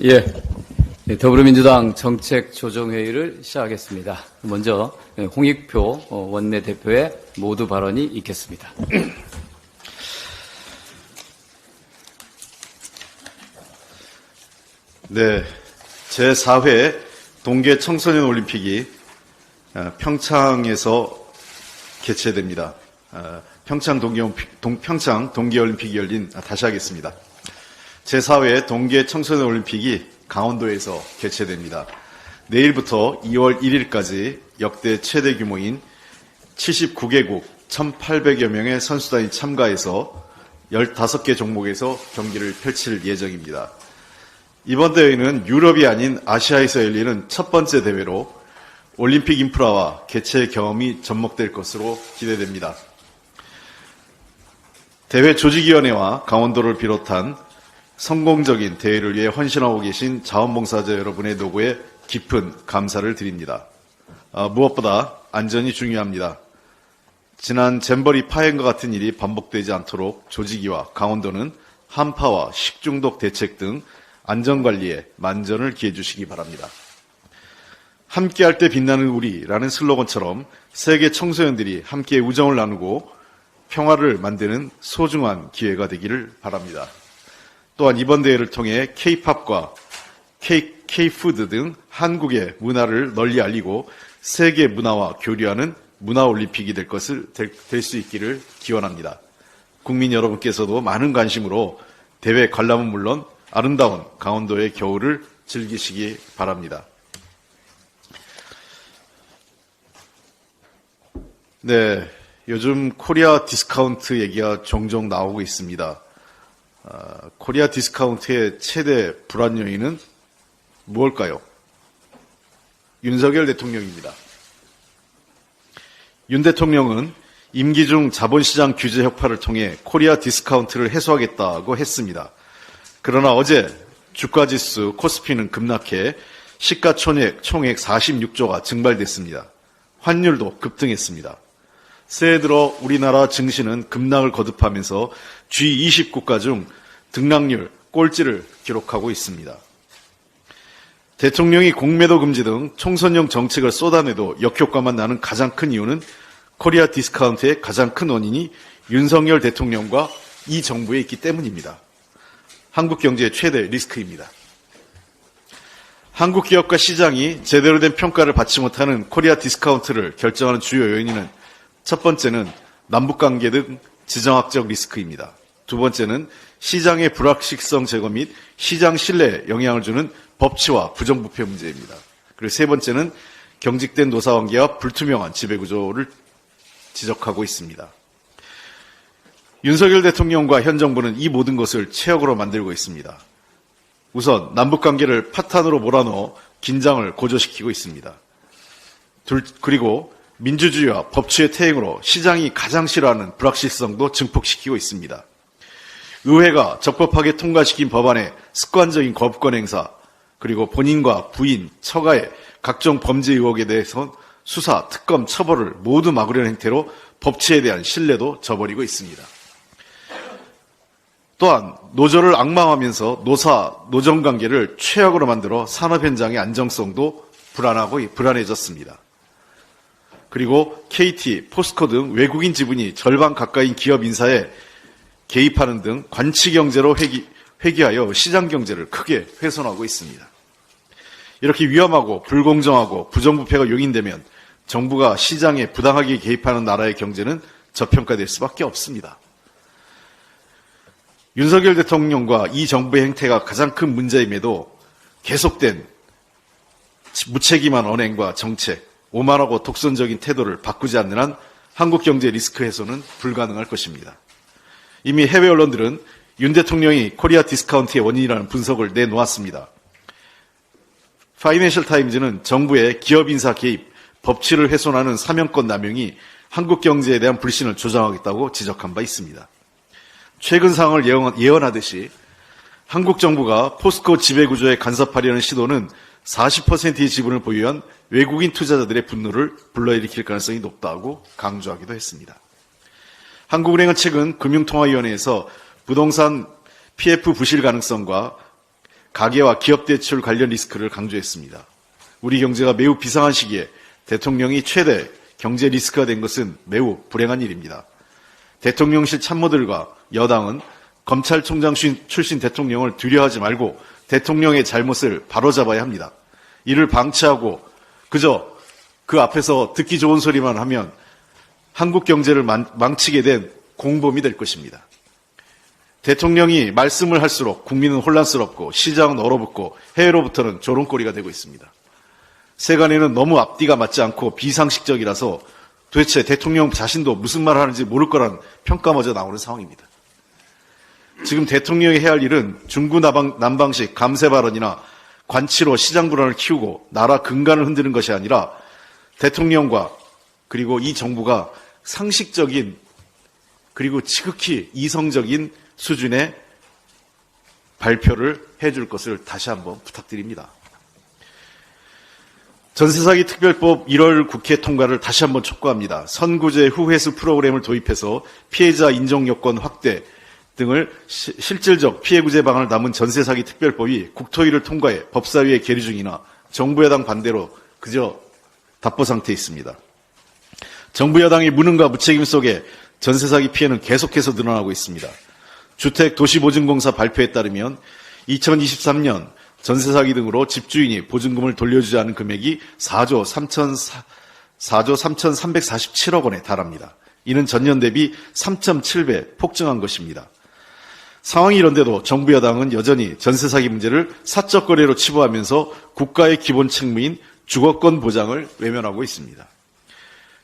예, 더불어민주당 정책조정회의를 시작하겠습니다. 먼저 홍익표 원내대표의 모두 발언이 있겠습니다. 네, 제4회 동계 청소년 올림픽이 평창에서 개최됩니다. 평창 동계올림픽이 다시 하겠습니다. 제4회 동계 청소년 올림픽이 강원도에서 개최됩니다. 내일부터 2월 1일까지 역대 최대 규모인 79개국 1,800여 명의 선수단이 참가해서 15개 종목에서 경기를 펼칠 예정입니다. 이번 대회는 유럽이 아닌 아시아에서 열리는 첫 번째 대회로 올림픽 인프라와 개최 경험이 접목될 것으로 기대됩니다. 대회 조직위원회와 강원도를 비롯한 성공적인 대회를 위해 헌신하고 계신 자원봉사자 여러분의 노고에 깊은 감사를 드립니다. 무엇보다 안전이 중요합니다. 지난 잼버리 파행과 같은 일이 반복되지 않도록 조직위와 강원도는 한파와 식중독 대책 등 안전관리에 만전을 기해 주시기 바랍니다. 함께할 때 빛나는 우리라는 슬로건처럼 세계 청소년들이 함께 우정을 나누고 평화를 만드는 소중한 기회가 되기를 바랍니다. 또한 이번 대회를 통해 K-팝과 K-푸드 등 한국의 문화를 널리 알리고 세계 문화와 교류하는 문화올림픽이 될 수 있기를 기원합니다. 국민 여러분께서도 많은 관심으로 대회 관람은 물론 아름다운 강원도의 겨울을 즐기시기 바랍니다. 네, 요즘 코리아 디스카운트 얘기가 종종 나오고 있습니다. 코리아 디스카운트의 최대 불안 요인은 무엇일까요? 윤석열 대통령입니다. 윤 대통령은 임기 중 자본시장 규제 혁파를 통해 코리아 디스카운트를 해소하겠다고 했습니다. 그러나 어제 주가지수 코스피는 급락해 시가총액 46조가 증발됐습니다. 환율도 급등했습니다. 새해 들어 우리나라 증시는 급락을 거듭하면서 G20 국가 중 등락률 꼴찌를 기록하고 있습니다. 대통령이 공매도 금지 등 총선용 정책을 쏟아내도 역효과만 나는 가장 큰 이유는 코리아 디스카운트의 가장 큰 원인이 윤석열 대통령과 이 정부에 있기 때문입니다. 한국 경제의 최대 리스크입니다. 한국 기업과 시장이 제대로 된 평가를 받지 못하는 코리아 디스카운트를 결정하는 주요 요인은 첫 번째는 남북관계 등 지정학적 리스크입니다. 두 번째는 시장의 불확실성 제거 및 시장 신뢰에 영향을 주는 법치와 부정부패 문제입니다. 그리고 세 번째는 경직된 노사관계와 불투명한 지배구조를 지적하고 있습니다. 윤석열 대통령과 현 정부는 이 모든 것을 최악으로 만들고 있습니다. 우선 남북관계를 파탄으로 몰아넣어 긴장을 고조시키고 있습니다. 그리고 민주주의와 법치의 퇴행으로 시장이 가장 싫어하는 불확실성도 증폭시키고 있습니다. 의회가 적법하게 통과시킨 법안의 습관적인 거부권 행사, 그리고 본인과 부인, 처가의 각종 범죄 의혹에 대해서 수사, 특검, 처벌을 모두 막으려는 행태로 법치에 대한 신뢰도 저버리고 있습니다. 또한 노조를 악마화하면서 노정 관계를 최악으로 만들어 산업 현장의 안정성도 불안해졌습니다. 그리고 KT, 포스코 등 외국인 지분이 절반 가까이인 기업 인사에 개입하는 등 관치 경제로 회귀하여 시장 경제를 크게 훼손하고 있습니다. 이렇게 위험하고 불공정하고 부정부패가 용인되면 정부가 시장에 부당하게 개입하는 나라의 경제는 저평가될 수밖에 없습니다. 윤석열 대통령과 이 정부의 행태가 가장 큰 문제임에도 계속된 무책임한 언행과 정책, 오만하고 독선적인 태도를 바꾸지 않는 한 한국 경제 리스크 해소는 불가능할 것입니다. 이미 해외 언론들은 윤 대통령이 코리아 디스카운트의 원인이라는 분석을 내놓았습니다. 파이낸셜 타임즈는 정부의 기업 인사 개입, 법치를 훼손하는 사명권 남용이 한국 경제에 대한 불신을 조장하겠다고 지적한 바 있습니다. 최근 상황을 예언하듯이 한국 정부가 포스코 지배구조에 간섭하려는 시도는 40%의 지분을 보유한 외국인 투자자들의 분노를 불러일으킬 가능성이 높다고 강조하기도 했습니다. 한국은행은 최근 금융통화위원회에서 부동산 PF 부실 가능성과 가계와 기업 대출 관련 리스크를 강조했습니다. 우리 경제가 매우 비상한 시기에 대통령이 최대 경제 리스크가 된 것은 매우 불행한 일입니다. 대통령실 참모들과 여당은 검찰총장 출신 대통령을 두려워하지 말고 대통령의 잘못을 바로잡아야 합니다. 이를 방치하고 그저 그 앞에서 듣기 좋은 소리만 하면 한국 경제를 망치게 된 공범이 될 것입니다. 대통령이 말씀을 할수록 국민은 혼란스럽고 시장은 얼어붙고 해외로부터는 조롱거리가 되고 있습니다. 세간에는 너무 앞뒤가 맞지 않고 비상식적이라서 도대체 대통령 자신도 무슨 말을 하는지 모를 거란 평가마저 나오는 상황입니다. 지금 대통령이 해야 할 일은 중구난방식 감세 발언이나 관치로 시장 불안을 키우고 나라 근간을 흔드는 것이 아니라 대통령과 그리고 이 정부가 상식적인 그리고 지극히 이성적인 수준의 발표를 해줄 것을 다시 한번 부탁드립니다. 전세사기 특별법 1월 국회 통과를 다시 한번 촉구합니다. 선구제 후회수 프로그램을 도입해서 피해자 인정 요건 확대 등을 실질적 피해구제 방안을 담은 전세사기 특별법이 국토위를 통과해 법사위에 계류 중이나 정부 여당 반대로 그저 답보 상태에 있습니다. 정부 여당의 무능과 무책임 속에 전세사기 피해는 계속해서 늘어나고 있습니다. 주택도시보증공사 발표에 따르면 2023년 전세사기 등으로 집주인이 보증금을 돌려주지 않은 금액이 4조 3,347억 원에 달합니다. 이는 전년 대비 3.7배 폭증한 것입니다. 상황이 이런데도 정부 여당은 여전히 전세사기 문제를 사적 거래로 치부하면서 국가의 기본 책무인 주거권 보장을 외면하고 있습니다.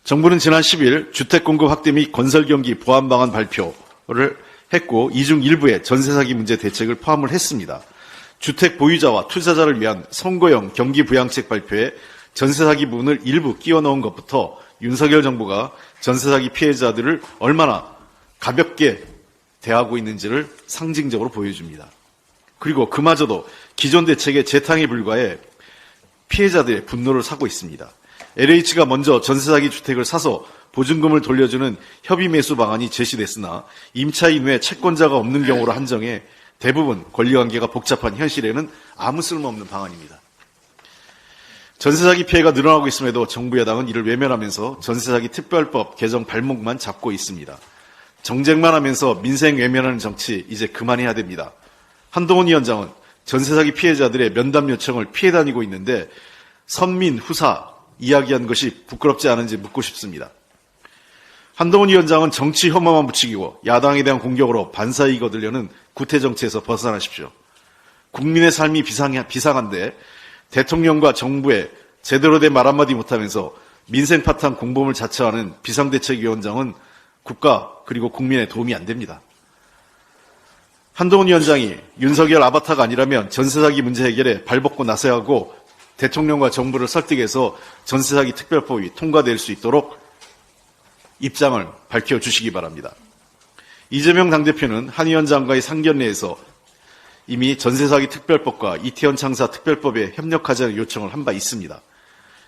정부는 지난 10일 주택공급 확대 및 건설경기 보완 방안 발표를 했고 이 중 일부에 전세사기 문제 대책을 포함을 했습니다. 주택 보유자와 투자자를 위한 선거용 경기부양책 발표에 전세사기 부분을 일부 끼워 넣은 것부터 윤석열 정부가 전세사기 피해자들을 얼마나 가볍게 대하고 있는지를 상징적으로 보여줍니다. 그리고 그마저도 기존 대책의 재탕에 불과해 피해자들의 분노를 사고 있습니다. LH가 먼저 전세사기 주택을 사서 보증금을 돌려주는 협의 매수 방안이 제시됐으나 임차인 외 채권자가 없는 경우로 한정해 대부분 권리관계가 복잡한 현실에는 아무 쓸모없는 방안입니다. 전세사기 피해가 늘어나고 있음에도 정부 여당은 이를 외면하면서 전세사기 특별법 개정 발목만 잡고 있습니다. 정쟁만 하면서 민생 외면하는 정치 이제 그만해야 됩니다. 한동훈 위원장은 전세사기 피해자들의 면담 요청을 피해 다니고 있는데 선민 후사 이야기한 것이 부끄럽지 않은지 묻고 싶습니다. 한동훈 위원장은 정치 혐오만 부추기고 야당에 대한 공격으로 반사이익 얻으려는 구태정치에서 벗어나십시오. 국민의 삶이 비상한데 대통령과 정부에 제대로 된 말 한마디 못하면서 민생 파탄 공범을 자처하는 비상대책위원장은 국가 그리고 국민에 도움이 안 됩니다. 한동훈 위원장이 윤석열 아바타가 아니라면 전세사기 문제 해결에 발벗고 나서야 하고 대통령과 정부를 설득해서 전세사기 특별법이 통과될 수 있도록 입장을 밝혀주시기 바랍니다. 이재명 당대표는 한 위원장과의 상견례에서 이미 전세사기 특별법과 이태원 창사 특별법에 협력하자는 요청을 한 바 있습니다.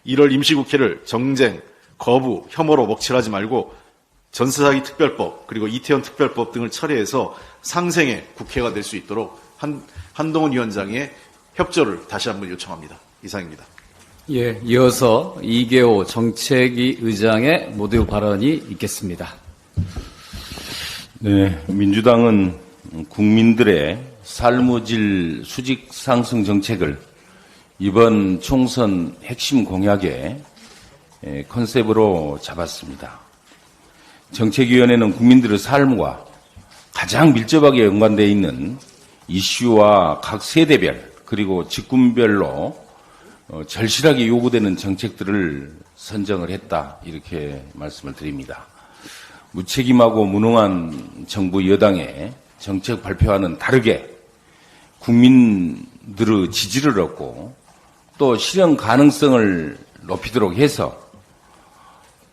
1월 임시국회를 정쟁, 거부, 혐오로 먹칠하지 말고 전세사기 특별법 그리고 이태원 특별법 등을 처리해서 상생의 국회가 될 수 있도록 한동훈 위원장의 협조를 다시 한번 요청합니다. 이상입니다. 예, 이어서 이계호 정책위 의장의 모두 발언이 있겠습니다. 네, 민주당은 국민들의 삶의 질 수직 상승 정책을 이번 총선 핵심 공약의 컨셉으로 잡았습니다. 정책위원회는 국민들의 삶과 가장 밀접하게 연관되어 있는 이슈와 각 세대별 그리고 직군별로 절실하게 요구되는 정책들을 선정을 했다 이렇게 말씀을 드립니다. 무책임하고 무능한 정부 여당의 정책 발표와는 다르게 국민들의 지지를 얻고 또 실현 가능성을 높이도록 해서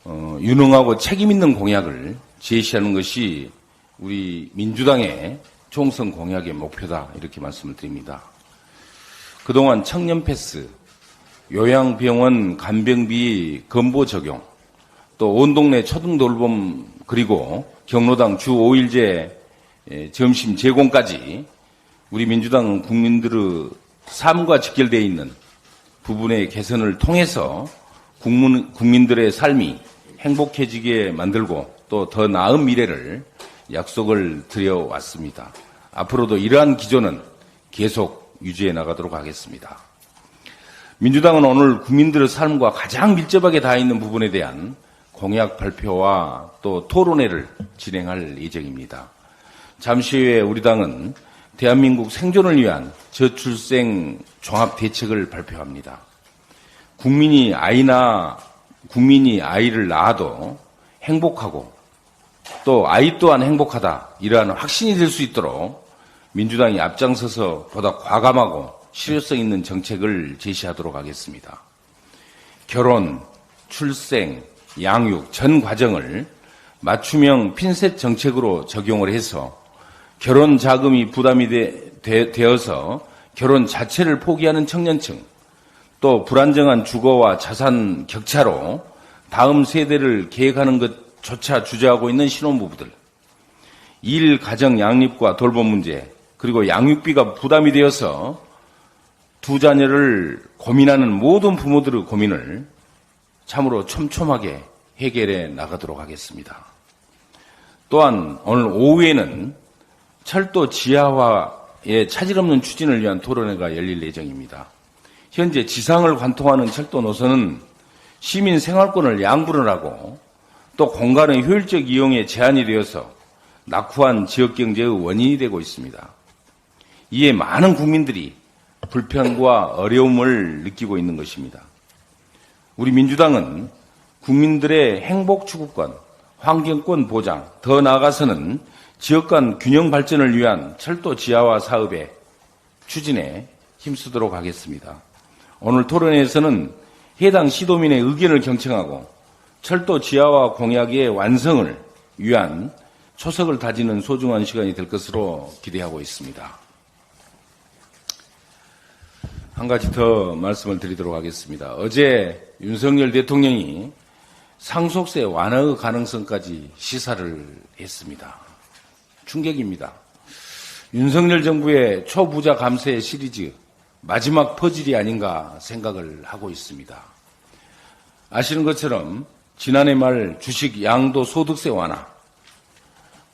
유능하고 책임있는 공약을 제시하는 것이 우리 민주당의 총선 공약의 목표다 이렇게 말씀을 드립니다. 그동안 청년 패스, 요양병원 간병비 건보 적용, 또 온 동네 초등돌봄 그리고 경로당 주 5일제 점심 제공까지 우리 민주당은 국민들의 삶과 직결되어 있는 부분의 개선을 통해서 국민들의 삶이 행복해지게 만들고 또 더 나은 미래를 약속을 드려왔습니다. 앞으로도 이러한 기조는 계속 유지해 나가도록 하겠습니다. 민주당은 오늘 국민들의 삶과 가장 밀접하게 닿아 있는 부분에 대한 공약 발표와 또 토론회를 진행할 예정입니다. 잠시 후에 우리 당은 대한민국 생존을 위한 저출생 종합대책을 발표합니다. 국민이 아이를 낳아도 행복하고 또 아이 또한 행복하다, 이러한 확신이 될 수 있도록 민주당이 앞장서서 보다 과감하고 실효성 있는 정책을 제시하도록 하겠습니다. 결혼, 출생, 양육 전 과정을 맞춤형 핀셋 정책으로 적용을 해서 결혼 자금이 부담이 되어서 결혼 자체를 포기하는 청년층, 또 불안정한 주거와 자산 격차로 다음 세대를 계획하는 것조차 주저하고 있는 신혼부부들, 일, 가정, 양립과 돌봄 문제, 그리고 양육비가 부담이 되어서 두 자녀를 고민하는 모든 부모들의 고민을 참으로 촘촘하게 해결해 나가도록 하겠습니다. 또한 오늘 오후에는 철도 지하화의 차질 없는 추진을 위한 토론회가 열릴 예정입니다. 현재 지상을 관통하는 철도 노선은 시민 생활권을 양분을 하고 또 공간의 효율적 이용에 제한이 되어서 낙후한 지역경제의 원인이 되고 있습니다. 이에 많은 국민들이 불편과 어려움을 느끼고 있는 것입니다. 우리 민주당은 국민들의 행복 추구권, 환경권 보장, 더 나아가서는 지역 간 균형 발전을 위한 철도 지하화 사업의 추진에 힘쓰도록 하겠습니다. 오늘 토론회에서는 해당 시도민의 의견을 경청하고 철도 지하화 공약의 완성을 위한 초석을 다지는 소중한 시간이 될 것으로 기대하고 있습니다. 한 가지 더 말씀을 드리도록 하겠습니다. 어제 윤석열 대통령이 상속세 완화의 가능성까지 시사를 했습니다. 충격입니다. 윤석열 정부의 초부자 감세 시리즈 마지막 퍼즐이 아닌가 생각을 하고 있습니다. 아시는 것처럼 지난해 말 주식 양도 소득세 완화,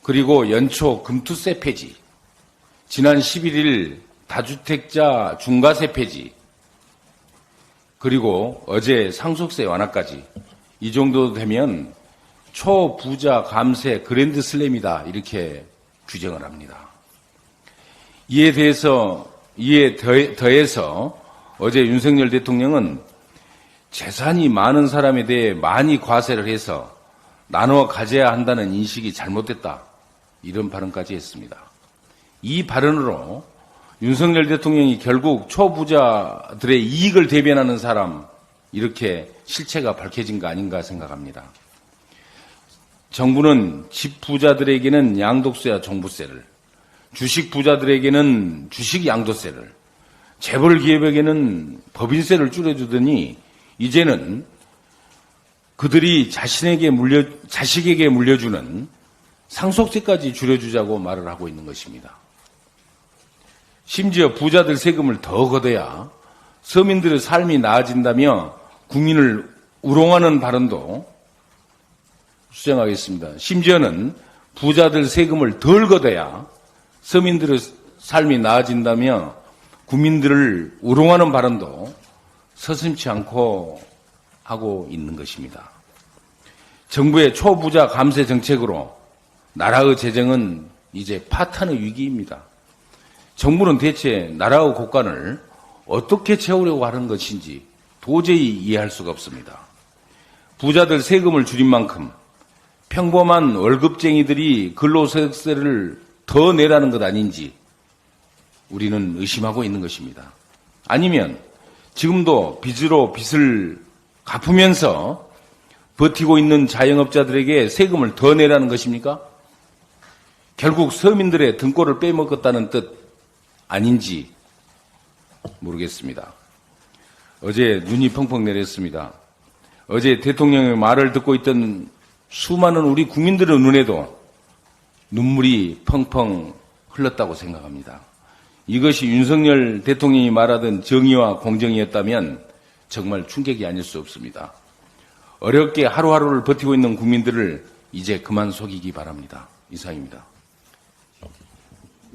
그리고 연초 금투세 폐지, 지난 11일 다주택자 중과세 폐지, 그리고 어제 상속세 완화까지, 이 정도 되면 초부자 감세 그랜드 슬램이다, 이렇게 규정을 합니다. 이에 더해서 어제 윤석열 대통령은 재산이 많은 사람에 대해 많이 과세를 해서 나누어 가져야 한다는 인식이 잘못됐다, 이런 발언까지 했습니다. 이 발언으로 윤석열 대통령이 결국 초부자들의 이익을 대변하는 사람, 이렇게 실체가 밝혀진 거 아닌가 생각합니다. 정부는 집 부자들에게는 양도세와 종부세를, 주식 부자들에게는 주식 양도세를, 재벌 기업에게는 법인세를 줄여주더니 이제는 그들이 자식에게 물려주는 상속세까지 줄여주자고 말을 하고 있는 것입니다. 심지어 부자들 세금을 더 걷어야 서민들의 삶이 나아진다며 국민을 우롱하는 발언도 수정하겠습니다. 심지어는 부자들 세금을 덜 걷어야 서민들의 삶이 나아진다며 국민들을 우롱하는 발언도 서슴지 않고 하고 있는 것입니다. 정부의 초부자 감세 정책으로 나라의 재정은 이제 파탄의 위기입니다. 정부는 대체 나라의 곳간을 어떻게 채우려고 하는 것인지 도저히 이해할 수가 없습니다. 부자들 세금을 줄인 만큼 평범한 월급쟁이들이 근로소득세를 더 내라는 것 아닌지 우리는 의심하고 있는 것입니다. 아니면 지금도 빚으로 빚을 갚으면서 버티고 있는 자영업자들에게 세금을 더 내라는 것입니까? 결국 서민들의 등골을 빼먹었다는 뜻 아닌지 모르겠습니다. 어제 눈이 펑펑 내렸습니다. 어제 대통령의 말을 듣고 있던 수많은 우리 국민들의 눈에도 눈물이 펑펑 흘렀다고 생각합니다. 이것이 윤석열 대통령이 말하던 정의와 공정이었다면 정말 충격이 아닐 수 없습니다. 어렵게 하루하루를 버티고 있는 국민들을 이제 그만 속이기 바랍니다. 이상입니다.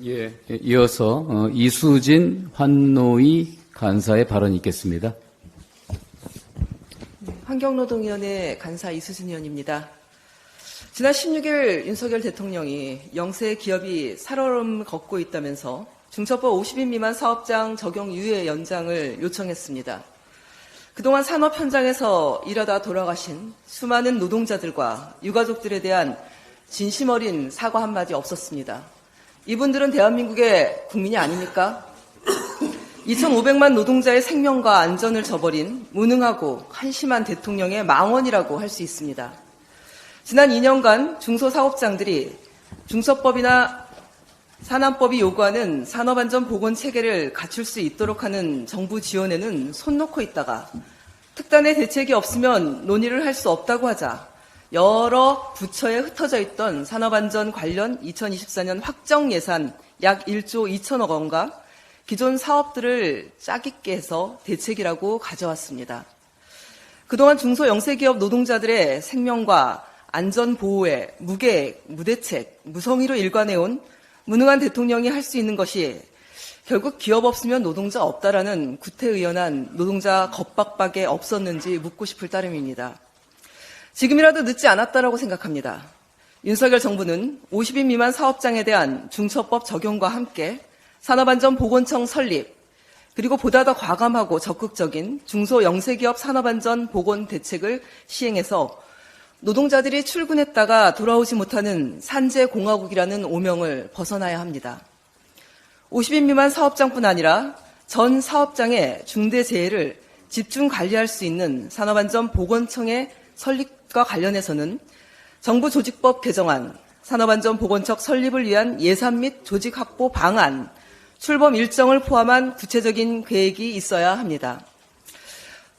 예, 이어서 이수진 환노위 간사의 발언이 있겠습니다. 환경노동위원회 간사 이수진 의원입니다. 지난 16일 윤석열 대통령이 영세 기업이 살얼음을 걷고 있다면서 중첩법 50인 미만 사업장 적용 유예 연장을 요청했습니다. 그동안 산업 현장에서 일하다 돌아가신 수많은 노동자들과 유가족들에 대한 진심 어린 사과 한마디 없었습니다. 이분들은 대한민국의 국민이 아닙니까? 2,500만 노동자의 생명과 안전을 저버린 무능하고 한심한 대통령의 망언이라고 할 수 있습니다. 지난 2년간 중소사업장들이 중첩법이나 산안법이 요구하는 산업안전보건체계를 갖출 수 있도록 하는 정부 지원에는 손 놓고 있다가 특단의 대책이 없으면 논의를 할 수 없다고 하자 여러 부처에 흩어져 있던 산업안전 관련 2024년 확정 예산 약 1조 2천억 원과 기존 사업들을 짜깁게 해서 대책이라고 가져왔습니다. 그동안 중소영세기업 노동자들의 생명과 안전보호에 무대책, 무성의로 일관해온 무능한 대통령이 할 수 있는 것이 결국 기업 없으면 노동자 없다라는 구태의연한 노동자 겁박박에 없었는지 묻고 싶을 따름입니다. 지금이라도 늦지 않았다라고 생각합니다. 윤석열 정부는 50인 미만 사업장에 대한 중처법 적용과 함께 산업안전보건청 설립, 그리고 보다 더 과감하고 적극적인 중소영세기업 산업안전보건 대책을 시행해서 노동자들이 출근했다가 돌아오지 못하는 산재공화국이라는 오명을 벗어나야 합니다. 50인 미만 사업장뿐 아니라 전 사업장의 중대재해를 집중 관리할 수 있는 산업안전보건청의 설립과 관련해서는 정부 조직법 개정안, 산업안전보건청 설립을 위한 예산 및 조직 확보 방안, 출범 일정을 포함한 구체적인 계획이 있어야 합니다.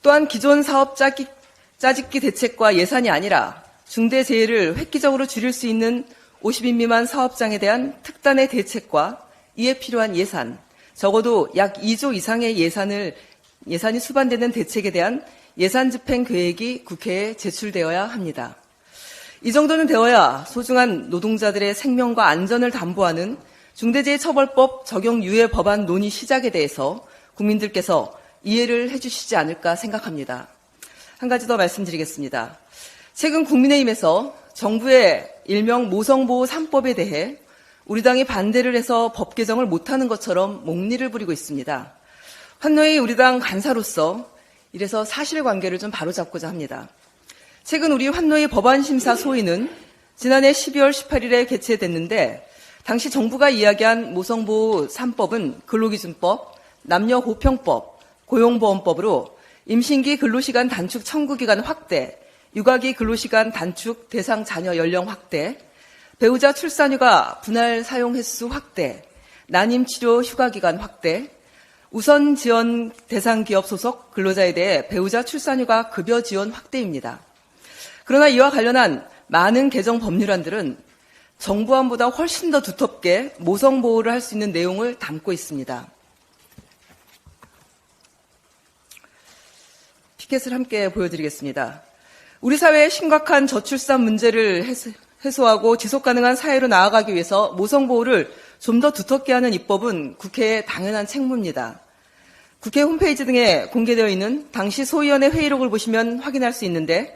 또한 기존 사업 짜집기 대책과 예산이 아니라 중대재해를 획기적으로 줄일 수 있는 50인 미만 사업장에 대한 특단의 대책과 이에 필요한 예산, 적어도 약 2조 이상의 예산이 수반되는 대책에 대한 예산 집행 계획이 국회에 제출되어야 합니다. 이 정도는 되어야 소중한 노동자들의 생명과 안전을 담보하는 중대재해처벌법 적용 유예 법안 논의 시작에 대해서 국민들께서 이해를 해주시지 않을까 생각합니다. 한 가지 더 말씀드리겠습니다. 최근 국민의힘에서 정부의 일명 모성보호 3법에 대해 우리 당이 반대를 해서 법 개정을 못하는 것처럼 목리를 부리고 있습니다. 환노위 우리 당 간사로서 이래서 사실관계를 좀 바로잡고자 합니다. 최근 우리 환노위 법안심사 소위는 지난해 12월 18일에 개최됐는데 당시 정부가 이야기한 모성보호 3법은 근로기준법, 남녀고평법, 고용보험법으로 임신기 근로시간 단축 청구기간 확대, 육아기 근로시간 단축 대상 자녀 연령 확대, 배우자 출산휴가 분할 사용 횟수 확대, 난임치료 휴가기간 확대, 우선 지원 대상 기업 소속 근로자에 대해 배우자 출산휴가 급여 지원 확대입니다. 그러나 이와 관련한 많은 개정 법률안들은 정부안보다 훨씬 더 두텁게 모성보호를 할 수 있는 내용을 담고 있습니다. 피켓을 함께 보여드리겠습니다. 우리 사회의 심각한 저출산 문제를 해소하고 지속가능한 사회로 나아가기 위해서 모성보호를 좀 더 두텁게 하는 입법은 국회의 당연한 책무입니다. 국회 홈페이지 등에 공개되어 있는 당시 소위원회 회의록을 보시면 확인할 수 있는데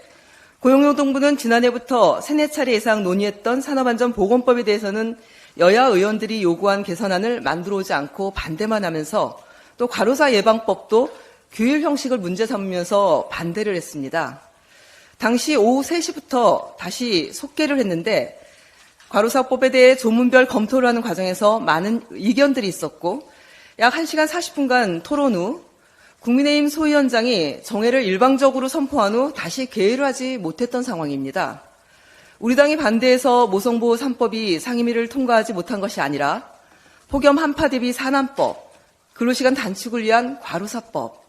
고용노동부는 지난해부터 3-4차례 이상 논의했던 산업안전보건법에 대해서는 여야 의원들이 요구한 개선안을 만들어 오지 않고 반대만 하면서 또 과로사 예방법도 규율 형식을 문제 삼으면서 반대를 했습니다. 당시 오후 3시부터 다시 속개를 했는데 과로사법에 대해 조문별 검토를 하는 과정에서 많은 의견들이 있었고 약 1시간 40분간 토론 후 국민의힘 소위원장이 정회를 일방적으로 선포한 후 다시 개의를 하지 못했던 상황입니다. 우리 당이 반대해서 모성보호 3법이 상임위를 통과하지 못한 것이 아니라 폭염 한파 대비 산안법, 근로시간 단축을 위한 과로사법,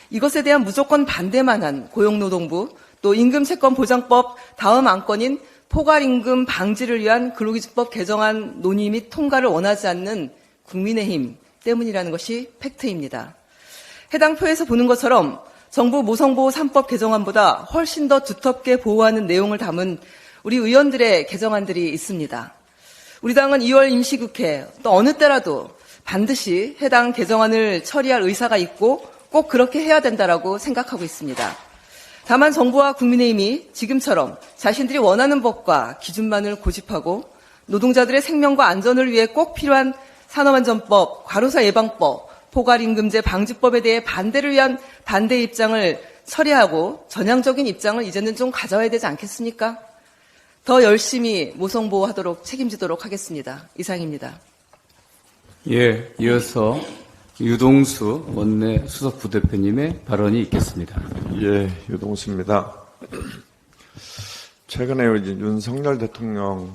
이것에 대한 무조건 반대만 한 고용노동부, 또 임금채권보장법 다음 안건인 포괄임금 방지를 위한 근로기준법 개정안 논의 및 통과를 원하지 않는 국민의힘 때문이라는 것이 팩트입니다. 해당 표에서 보는 것처럼 정부 모성보호 3법 개정안보다 훨씬 더 두텁게 보호하는 내용을 담은 우리 의원들의 개정안들이 있습니다. 우리 당은 2월 임시국회 또 어느 때라도 반드시 해당 개정안을 처리할 의사가 있고 꼭 그렇게 해야 된다라고 생각하고 있습니다. 다만 정부와 국민의힘이 지금처럼 자신들이 원하는 법과 기준만을 고집하고 노동자들의 생명과 안전을 위해 꼭 필요한 산업안전법, 과로사 예방법, 포괄임금제 방지법에 대해 반대를 위한 반대 입장을 처리하고 전향적인 입장을 이제는 좀 가져야 되지 않겠습니까? 더 열심히 모성보호하도록 책임지도록 하겠습니다. 이상입니다. 예, 이어서 유동수 원내 수석 부대표님의 발언이 있겠습니다. 예, 유동수입니다. 최근에 이제 윤석열 대통령이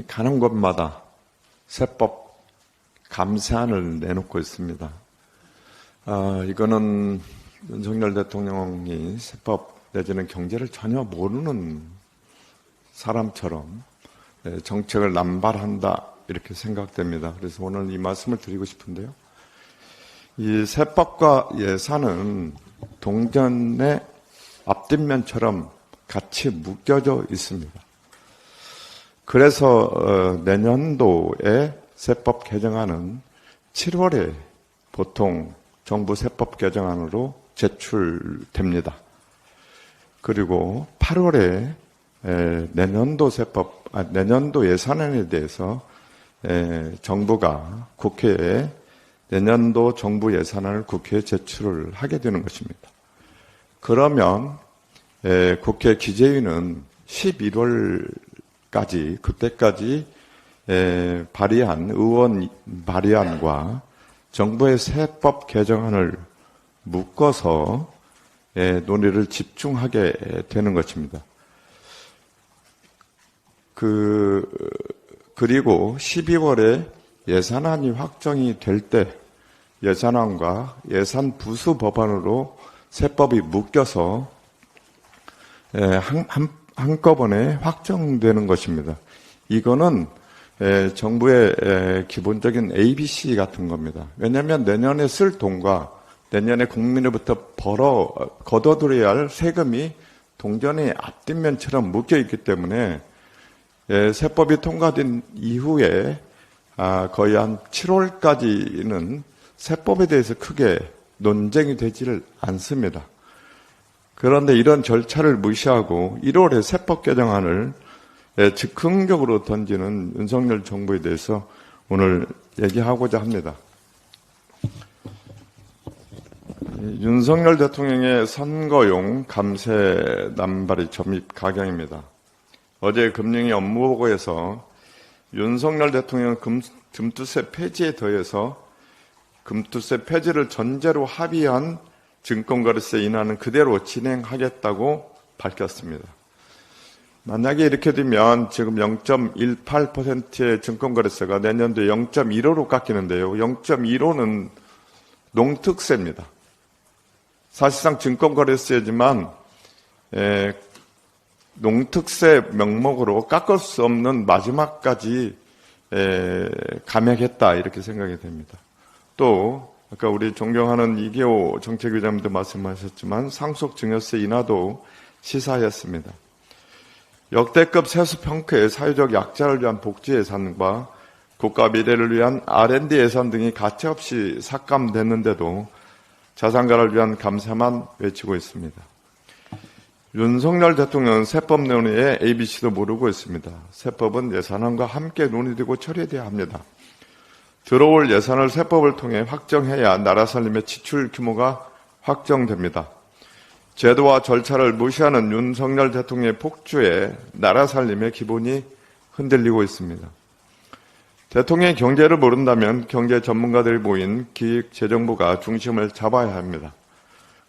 가는 곳마다 세법 감사안을 내놓고 있습니다. 이거는 윤석열 대통령이 세법 내지는 경제를 전혀 모르는 사람처럼 정책을 남발한다 이렇게 생각됩니다. 그래서 오늘 이 말씀을 드리고 싶은데요. 이 세법과 예산은 동전의 앞뒷면처럼 같이 묶여져 있습니다. 그래서 내년도에 세법 개정안은 7월에 보통 정부 세법 개정안으로 제출됩니다. 그리고 8월에 내년도 예산안에 대해서 정부가 국회에 내년도 정부 예산안을 국회에 제출을 하게 되는 것입니다. 그러면 국회 기재위는 11월까지 그때까지 발의한 의원 발의안과 정부의 세법 개정안을 묶어서 논의를 집중하게 되는 것입니다. 그리고 12월에 예산안이 확정이 될 때 예산안과 예산 부수 법안으로 세법이 묶여서 한꺼번에 확정되는 것입니다. 이거는 정부의 기본적인 ABC 같은 겁니다. 왜냐하면 내년에 쓸 돈과 내년에 국민으로부터 걷어들여야 할 세금이 동전의 앞뒷면처럼 묶여있기 때문에 세법이 통과된 이후에 거의 한 7월까지는 세법에 대해서 크게 논쟁이 되지를 않습니다. 그런데 이런 절차를 무시하고 1월에 세법 개정안을 즉흥적으로 던지는 윤석열 정부에 대해서 오늘 얘기하고자 합니다. 윤석열 대통령의 선거용 감세 남발이 점입 가경입니다. 어제 금융위 업무보고에서 윤석열 대통령 금투세 폐지에 더해서 금투세 폐지를 전제로 합의한 증권거래세 인하는 그대로 진행하겠다고 밝혔습니다. 만약에 이렇게 되면 지금 0.18%의 증권거래세가 내년도에 0.15로 깎이는데요. 0.15는 농특세입니다. 사실상 증권거래세지만 농특세 명목으로 깎을 수 없는 마지막까지 감액했다 이렇게 생각이 됩니다. 또 아까 우리 존경하는 이계호 정책위원장님도 말씀하셨지만 상속증여세 인하도 시사했습니다. 역대급 세수 평가의 사회적 약자를 위한 복지 예산과 국가 미래를 위한 R&D 예산 등이 가차없이 삭감됐는데도 자산가를 위한 감사만 외치고 있습니다. 윤석열 대통령은 세법 논의에 ABC도 모르고 있습니다. 세법은 예산안과 함께 논의되고 처리돼야 합니다. 들어올 예산을 세법을 통해 확정해야 나라 살림의 지출 규모가 확정됩니다. 제도와 절차를 무시하는 윤석열 대통령의 폭주에 나라 살림의 기본이 흔들리고 있습니다. 대통령이 경제를 모른다면 경제 전문가들이 모인 기획재정부가 중심을 잡아야 합니다.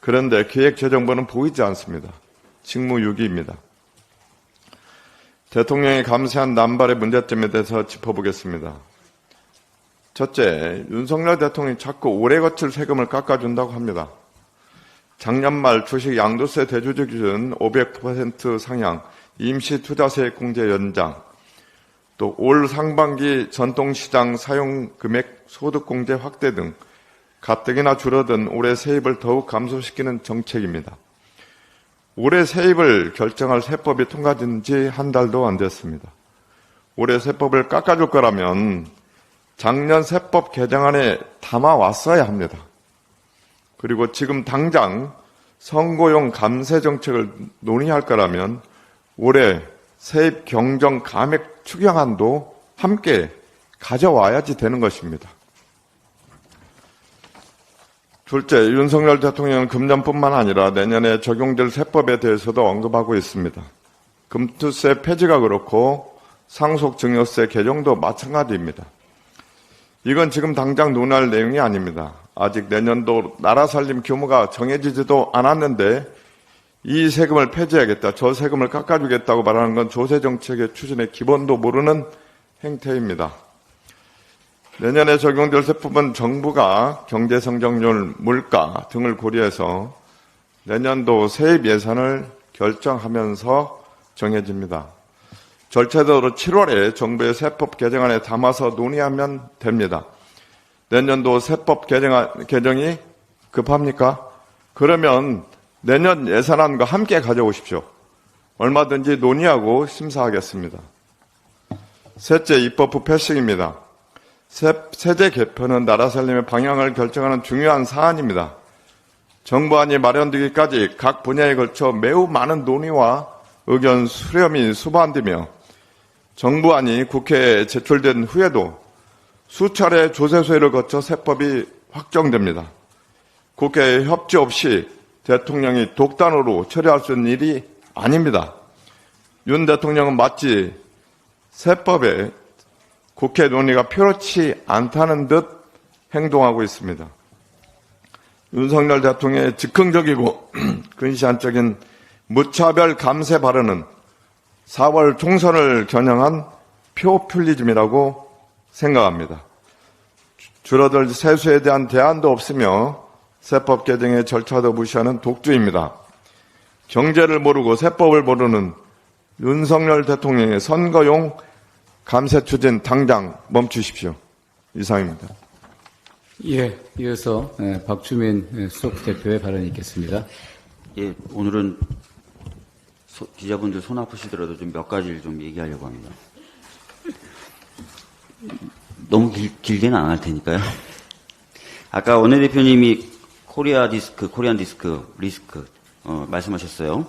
그런데 기획재정부는 보이지 않습니다. 직무유기입니다. 대통령이 감세한 남발의 문제점에 대해서 짚어보겠습니다. 첫째, 윤석열 대통령이 자꾸 오래 거칠 세금을 깎아준다고 합니다. 작년 말 주식 양도세 대조제 기준 500% 상향, 임시투자세액 공제 연장, 또 올 상반기 전통시장 사용 금액 소득공제 확대 등 가뜩이나 줄어든 올해 세입을 더욱 감소시키는 정책입니다. 올해 세입을 결정할 세법이 통과된 지 한 달도 안 됐습니다. 올해 세법을 깎아줄 거라면 작년 세법 개정안에 담아왔어야 합니다. 그리고 지금 당장 선거용 감세 정책을 논의할 거라면 올해 세입 경정 감액 추경안도 함께 가져와야지 되는 것입니다. 둘째, 윤석열 대통령은 금년뿐만 아니라 내년에 적용될 세법에 대해서도 언급하고 있습니다. 금투세 폐지가 그렇고 상속증여세 개정도 마찬가지입니다. 이건 지금 당장 논의할 내용이 아닙니다. 아직 내년도 나라 살림 규모가 정해지지도 않았는데 이 세금을 폐지하겠다, 저 세금을 깎아주겠다고 말하는 건 조세정책의 추진의 기본도 모르는 행태입니다. 내년에 적용될 세법은 정부가 경제성장률, 물가 등을 고려해서 내년도 세입 예산을 결정하면서 정해집니다. 절차대로 7월에 정부의 세법 개정안에 담아서 논의하면 됩니다. 내년도 세법 개정이 급합니까? 그러면 내년 예산안과 함께 가져오십시오. 얼마든지 논의하고 심사하겠습니다. 셋째, 입법부 패싱입니다. 세제 개편은 나라 살림의 방향을 결정하는 중요한 사안입니다. 정부안이 마련되기까지 각 분야에 걸쳐 매우 많은 논의와 의견 수렴이 수반되며 정부안이 국회에 제출된 후에도 수차례 조세소위를 거쳐 세법이 확정됩니다. 국회의 협조 없이 대통령이 독단으로 처리할 수 있는 일이 아닙니다. 윤 대통령은 마치 세법에 국회 논의가 필요치 않다는 듯 행동하고 있습니다. 윤석열 대통령의 즉흥적이고 근시안적인 무차별 감세 발언은 4월 총선을 겨냥한 표퓰리즘이라고 생각합니다. 줄어들 세수에 대한 대안도 없으며 세법 개정의 절차도 무시하는 독주입니다. 경제를 모르고 세법을 모르는 윤석열 대통령의 선거용 감세 추진 당장 멈추십시오. 이상입니다. 예, 이어서 박주민 수석부대표의 발언이 있겠습니다. 예, 오늘은 기자분들 손 아프시더라도 좀 몇 가지를 좀 얘기하려고 합니다. 너무 길게는 안 할 테니까요. 아까 원내대표님이 코리안 디스크 리스크 말씀하셨어요.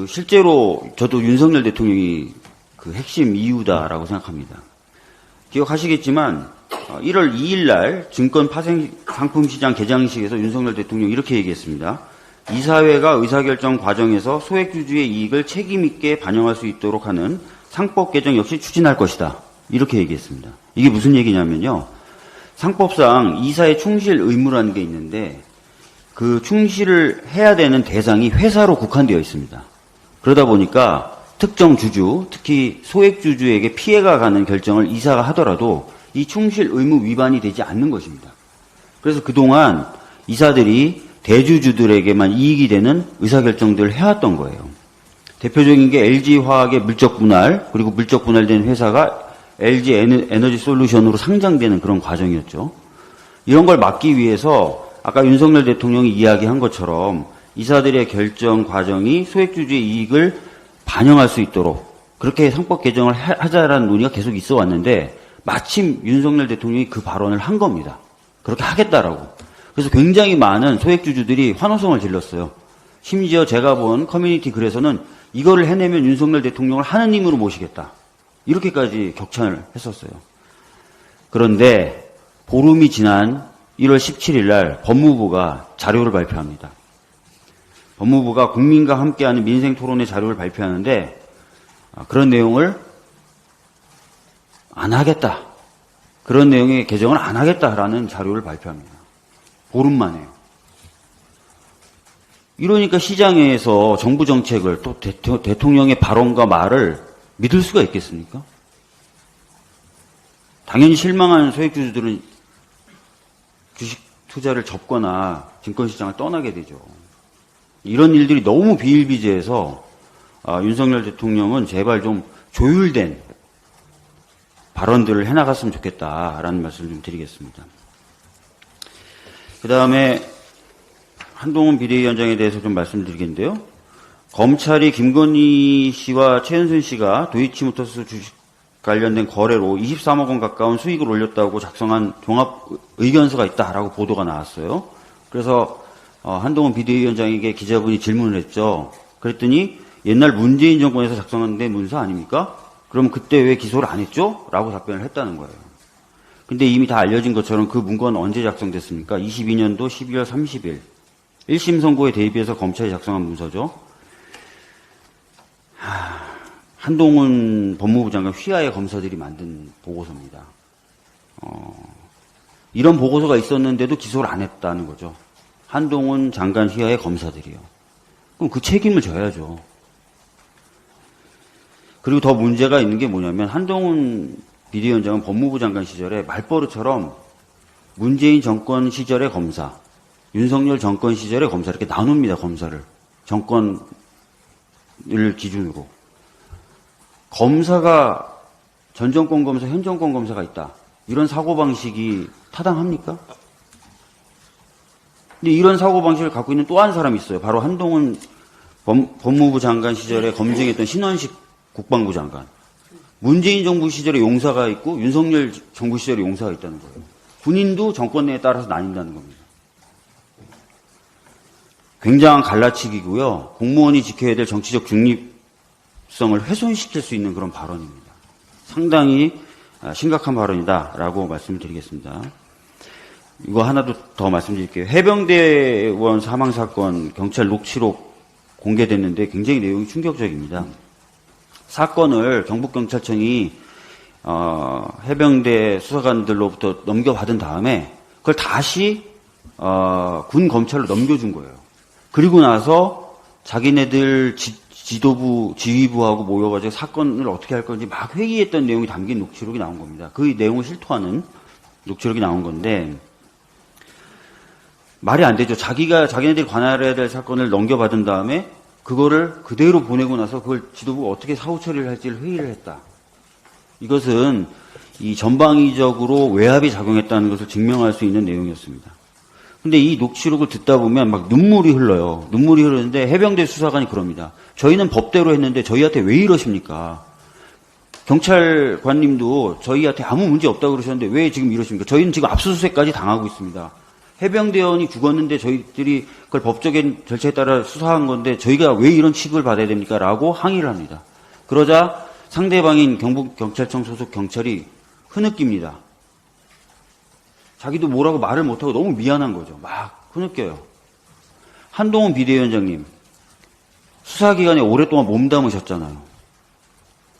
실제로 저도 윤석열 대통령이 그 핵심 이유다라고 생각합니다. 기억하시겠지만 1월 2일 날 증권 파생 상품시장 개장식에서 윤석열 대통령이 이렇게 얘기했습니다. 이사회가 의사결정 과정에서 소액주주의 이익을 책임있게 반영할 수 있도록 하는 상법 개정 역시 추진할 것이다. 이렇게 얘기했습니다. 이게 무슨 얘기냐면요. 상법상 이사의 충실 의무라는 게 있는데 그 충실을 해야 되는 대상이 회사로 국한되어 있습니다. 그러다 보니까 특정 주주, 특히 소액주주에게 피해가 가는 결정을 이사가 하더라도 이 충실 의무 위반이 되지 않는 것입니다. 그래서 그동안 이사들이 대주주들에게만 이익이 되는 의사결정들을 해왔던 거예요. 대표적인 게 LG화학의 물적 분할, 그리고 물적 분할된 회사가 LG 에너지 솔루션으로 상장되는 그런 과정이었죠. 이런 걸 막기 위해서 아까 윤석열 대통령이 이야기한 것처럼 이사들의 결정 과정이 소액주주의 이익을 반영할 수 있도록 그렇게 상법 개정을 하자라는 논의가 계속 있어 왔는데 마침 윤석열 대통령이 그 발언을 한 겁니다. 그렇게 하겠다라고. 그래서 굉장히 많은 소액주주들이 환호성을 질렀어요. 심지어 제가 본 커뮤니티 글에서는 이거를 해내면 윤석열 대통령을 하느님으로 모시겠다. 이렇게까지 격찬을 했었어요. 그런데 보름이 지난 1월 17일 날 법무부가 자료를 발표합니다. 법무부가 국민과 함께하는 민생토론회 자료를 발표하는데 그런 내용을 안 하겠다. 그런 내용의 개정을 안 하겠다라는 자료를 발표합니다. 보름 만에요. 이러니까 시장에서 정부 정책을 또 대통령의 발언과 말을 믿을 수가 있겠습니까? 당연히 실망한 소액주주들은 주식 투자를 접거나 증권시장을 떠나게 되죠. 이런 일들이 너무 비일비재해서 윤석열 대통령은 제발 좀 조율된 발언들을 해나갔으면 좋겠다라는 말씀을 좀 드리겠습니다. 그 다음에 한동훈 비대위원장에 대해서 좀 말씀드리겠는데요. 검찰이 김건희 씨와 최은순 씨가 도이치모터스 주식 관련된 거래로 23억 원 가까운 수익을 올렸다고 작성한 종합 의견서가 있다라고 보도가 나왔어요. 그래서 한동훈 비대위원장에게 기자분이 질문을 했죠. 그랬더니 옛날 문재인 정권에서 작성한 데 문서 아닙니까? 그럼 그때 왜 기소를 안 했죠? 라고 답변을 했다는 거예요. 근데 이미 다 알려진 것처럼 그 문건은 언제 작성됐습니까? 22년도 12월 30일 1심 선고에 대비해서 검찰이 작성한 문서죠. 한동훈 법무부 장관 휘하의 검사들이 만든 보고서입니다. 이런 보고서가 있었는데도 기소를 안 했다는 거죠. 한동훈 장관 휘하의 검사들이요. 그럼 그 책임을 져야죠. 그리고 더 문제가 있는 게 뭐냐면 한동훈 비대위원장은 법무부 장관 시절에 말버릇처럼 문재인 정권 시절의 검사, 윤석열 정권 시절의 검사 이렇게 나눕니다. 검사를. 정권을 기준으로. 검사가 전 정권 검사, 현 정권 검사가 있다. 이런 사고방식이 타당합니까? 근데 이런 사고방식을 갖고 있는 또 한 사람이 있어요. 바로 한동훈 법무부 장관 시절에 검증했던 신원식 국방부 장관. 문재인 정부 시절에 용사가 있고 윤석열 정부 시절에 용사가 있다는 거예요. 군인도 정권 내에 따라서 나뉜다는 겁니다. 굉장한 갈라치기고요. 공무원이 지켜야 될 정치적 중립성을 훼손시킬 수 있는 그런 발언입니다. 상당히 심각한 발언이다라고 말씀을 드리겠습니다. 이거 하나 더 말씀드릴게요. 해병대원 사망사건 경찰 녹취록 공개됐는데 굉장히 내용이 충격적입니다. 사건을 경북경찰청이 해병대 수사관들로부터 넘겨받은 다음에 그걸 다시 군 검찰로 넘겨준 거예요. 그리고 나서 자기네들 지도부, 지휘부하고 모여가지고 사건을 어떻게 할 건지 막 회의했던 내용이 담긴 녹취록이 나온 겁니다. 그 내용을 실토하는 녹취록이 나온 건데 말이 안 되죠. 자기네들이 관할해야 될 사건을 넘겨받은 다음에 그거를 그대로 보내고 나서 그걸 지도부가 어떻게 사후 처리를 할지를 회의를 했다. 이것은 이 전방위적으로 외압이 작용했다는 것을 증명할 수 있는 내용이었습니다. 근데 이 녹취록을 듣다 보면 막 눈물이 흘러요. 눈물이 흐르는데 해병대 수사관이 그럽니다. 저희는 법대로 했는데 저희한테 왜 이러십니까? 경찰관님도 저희한테 아무 문제 없다고 그러셨는데 왜 지금 이러십니까? 저희는 지금 압수수색까지 당하고 있습니다. 해병대원이 죽었는데 저희들이 그걸 법적인 절차에 따라 수사한 건데 저희가 왜 이런 취급을 받아야 됩니까? 라고 항의를 합니다. 그러자 상대방인 경북경찰청 소속 경찰이 흐느낍니다. 자기도 뭐라고 말을 못하고 너무 미안한 거죠. 막 흐느껴요. 한동훈 비대위원장님, 수사기관에 오랫동안 몸담으셨잖아요.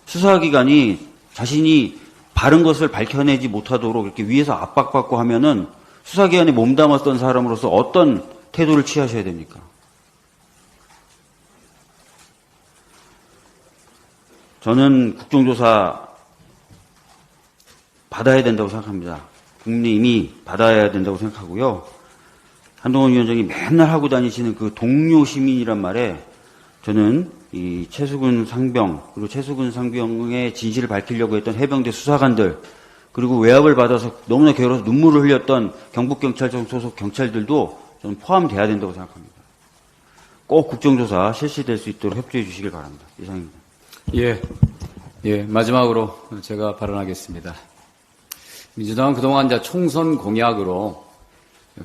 수사기관이 자신이 바른 것을 밝혀내지 못하도록 이렇게 위에서 압박받고 하면은 수사기관에 몸담았던 사람으로서 어떤 태도를 취하셔야 됩니까? 저는 국정조사 받아야 된다고 생각합니다. 국민이 받아야 된다고 생각하고요. 한동훈 위원장이 맨날 하고 다니시는 그 동료 시민이란 말에 저는 이 최수근 상병 그리고 최수근 상병의 진실을 밝히려고 했던 해병대 수사관들 그리고 외압을 받아서 너무나 괴로워서 눈물을 흘렸던 경북경찰청 소속 경찰들도 저는 포함돼야 된다고 생각합니다. 꼭 국정조사 실시될 수 있도록 협조해 주시길 바랍니다. 이상입니다. 마지막으로 제가 발언하겠습니다. 민주당은 그동안 이제 총선 공약으로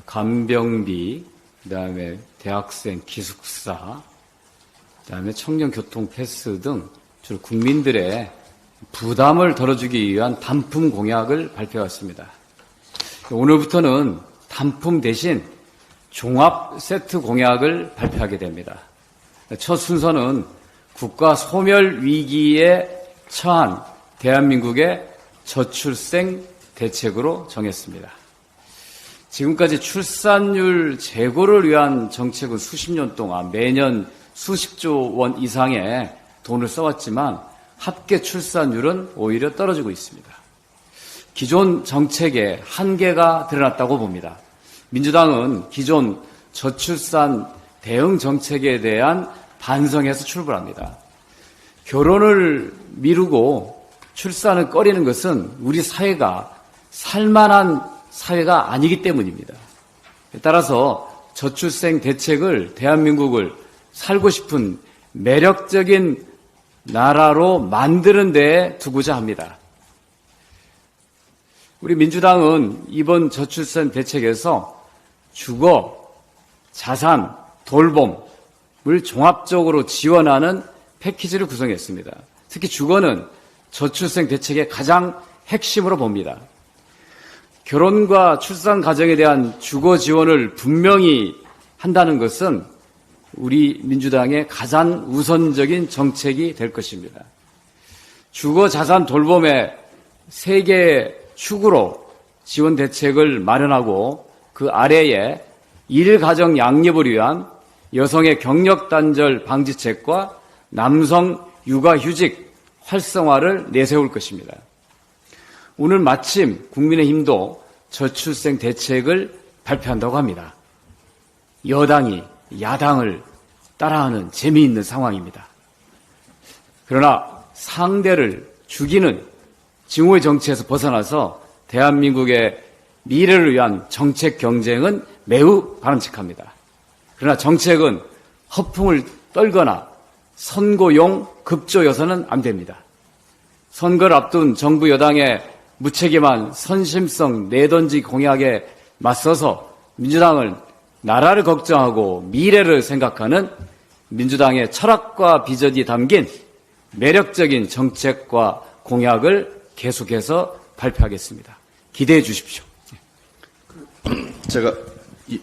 간병비, 그다음에 대학생 기숙사, 그다음에 청년 교통 패스 등 주로 국민들의 부담을 덜어주기 위한 단품 공약을 발표했습니다. 오늘부터는 단품 대신 종합 세트 공약을 발표하게 됩니다. 첫 순서는 국가 소멸 위기에 처한 대한민국의 저출생 대책으로 정했습니다. 지금까지 출산율 제고를 위한 정책은 수십 년 동안 매년 수십조 원 이상의 돈을 써왔지만 합계 출산율은 오히려 떨어지고 있습니다. 기존 정책의 한계가 드러났다고 봅니다. 민주당은 기존 저출산 대응 정책에 대한 반성에서 출발합니다. 결혼을 미루고 출산을 꺼리는 것은 우리 사회가 살만한 사회가 아니기 때문입니다. 따라서 저출생 대책을 대한민국을 살고 싶은 매력적인 나라로 만드는 데 두고자 합니다. 우리 민주당은 이번 저출산 대책에서 주거, 자산, 돌봄을 종합적으로 지원하는 패키지를 구성했습니다. 특히 주거는 저출생 대책의 가장 핵심으로 봅니다. 결혼과 출산 가정에 대한 주거 지원을 분명히 한다는 것은 우리 민주당의 가장 우선적인 정책이 될 것입니다. 주거, 자산, 돌봄의 세 개의 축으로 지원 대책을 마련하고 그 아래에 일가정 양립을 위한 여성의 경력 단절 방지책과 남성 육아휴직 활성화를 내세울 것입니다. 오늘 마침 국민의힘도 저출생 대책을 발표한다고 합니다. 여당이 야당을 따라하는 재미있는 상황입니다. 그러나 상대를 죽이는 증오의 정치에서 벗어나서 대한민국의 미래를 위한 정책 경쟁은 매우 바람직합니다. 그러나 정책은 허풍을 떨거나 선거용 급조여서는 안 됩니다. 선거를 앞둔 정부 여당의 무책임한 선심성 내던지 공약에 맞서서 민주당은 나라를 걱정하고 미래를 생각하는 민주당의 철학과 비전이 담긴 매력적인 정책과 공약을 계속해서 발표하겠습니다. 기대해 주십시오. 제가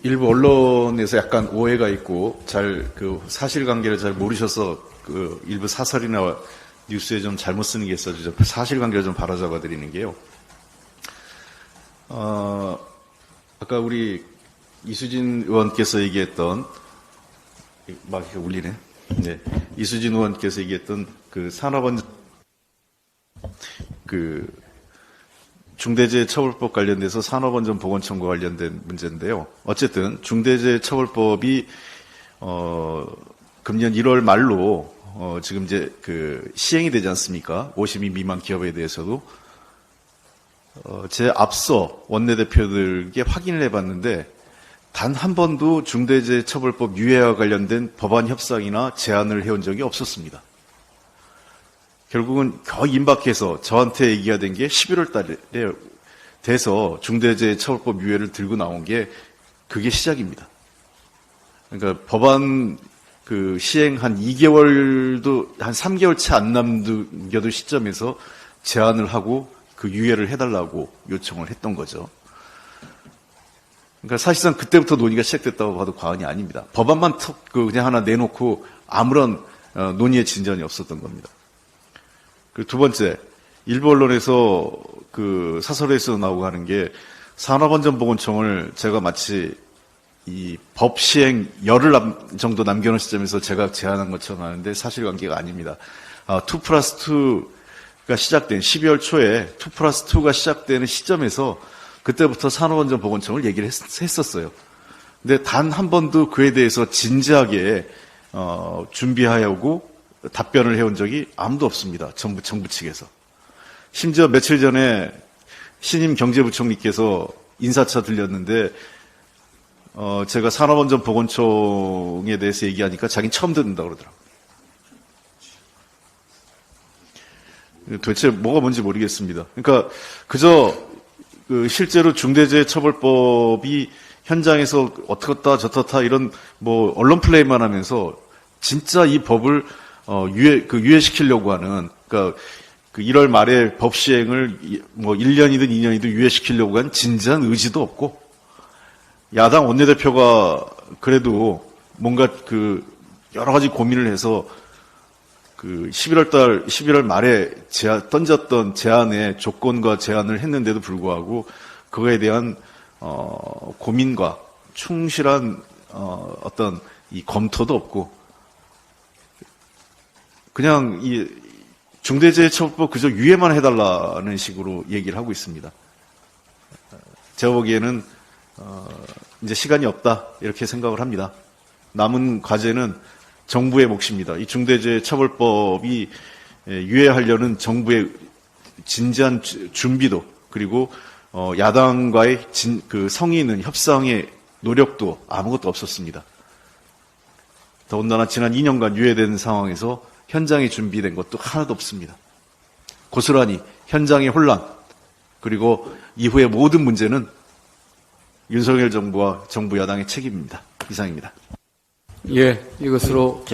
일부 언론에서 약간 오해가 있고 그 사실관계를 잘 모르셔서 그 일부 사설이나 뉴스에 좀 잘못 쓰는 게 있어서 좀 사실관계를 좀 바로잡아 드리는 게요. 아까 우리 이수진 의원께서 얘기했던 막 이렇게 울리네. 네, 이수진 의원께서 얘기했던 그 중대재해처벌법 관련돼서 산업안전보건청과 관련된 문제인데요. 어쨌든 중대재해처벌법이 금년 1월 말로 지금 이제 시행이 되지 않습니까? 50인 미만 기업에 대해서도 제 앞서 원내대표들에게 확인을 해봤는데 단 한 번도 중대재해처벌법 유예와 관련된 법안 협상이나 제안을 해온 적이 없었습니다. 결국은 거의 임박해서 저한테 얘기가 된 게 11월 달에 돼서 중대재해처벌법 유예를 들고 나온 게 그게 시작입니다. 그러니까 법안 시행 한 2개월도 한 3개월 채 안 남겨도 시점에서 제안을 하고 그 유예를 해달라고 요청을 했던 거죠. 그러니까 사실상 그때부터 논의가 시작됐다고 봐도 과언이 아닙니다. 법안만 그냥 하나 내놓고 아무런 논의의 진전이 없었던 겁니다. 그리고 두 번째, 일부 언론에서 사설에서 나오고 하는 게 산업안전보건청을 제가 마치 이 법 시행 열흘 정도 남겨놓은 시점에서 제가 제안한 것처럼 하는데 사실관계가 아닙니다. 2+2가 시작된 12월 초에 2+2가 시작되는 시점에서 그때부터 산업안전보건청을 얘기를 했었어요. 근데 단 한 번도 그에 대해서 진지하게 준비하려고 답변을 해온 적이 아무도 없습니다. 정부 측에서. 심지어 며칠 전에 신임 경제부총리께서 인사차 들렸는데 제가 산업안전보건청에 대해서 얘기하니까 자기는 처음 듣는다고 그러더라고요. 도대체 뭐가 뭔지 모르겠습니다. 그러니까 그저 실제로 중대재해처벌법이 현장에서 어떻다 저떻다 이런 언론 플레이만 하면서 진짜 이 법을 유예시키려고 하는, 그러니까 1월 말에 법 시행을 1년이든 2년이든 유예시키려고 한 진지한 의지도 없고, 야당 원내대표가 그래도 뭔가 여러 가지 고민을 해서 11월 말에 던졌던 제안의 조건과 제안을 했는데도 불구하고 그거에 대한 고민과 충실한 어떤 이 검토도 없고 그냥 이 중대재해처벌법 그저 유예만 해달라는 식으로 얘기를 하고 있습니다. 제가 보기에는 이제 시간이 없다 이렇게 생각을 합니다. 남은 과제는 정부의 몫입니다. 이 중대재해처벌법이 유예하려는 정부의 진지한 준비도 그리고 야당과의 성의 있는 협상의 노력도 아무것도 없었습니다. 더군다나 지난 2년간 유예된 상황에서 현장에 준비된 것도 하나도 없습니다. 고스란히 현장의 혼란 그리고 이후의 모든 문제는 윤석열 정부와 정부 여당의 책임입니다. 이상입니다. 예, 이것으로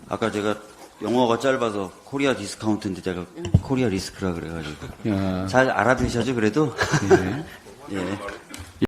아까 제가 영어가 짧아서 코리아 디스카운트인데 제가 코리아 리스크라 그래가지고 야. 잘 알아들으셔죠 그래도? 예.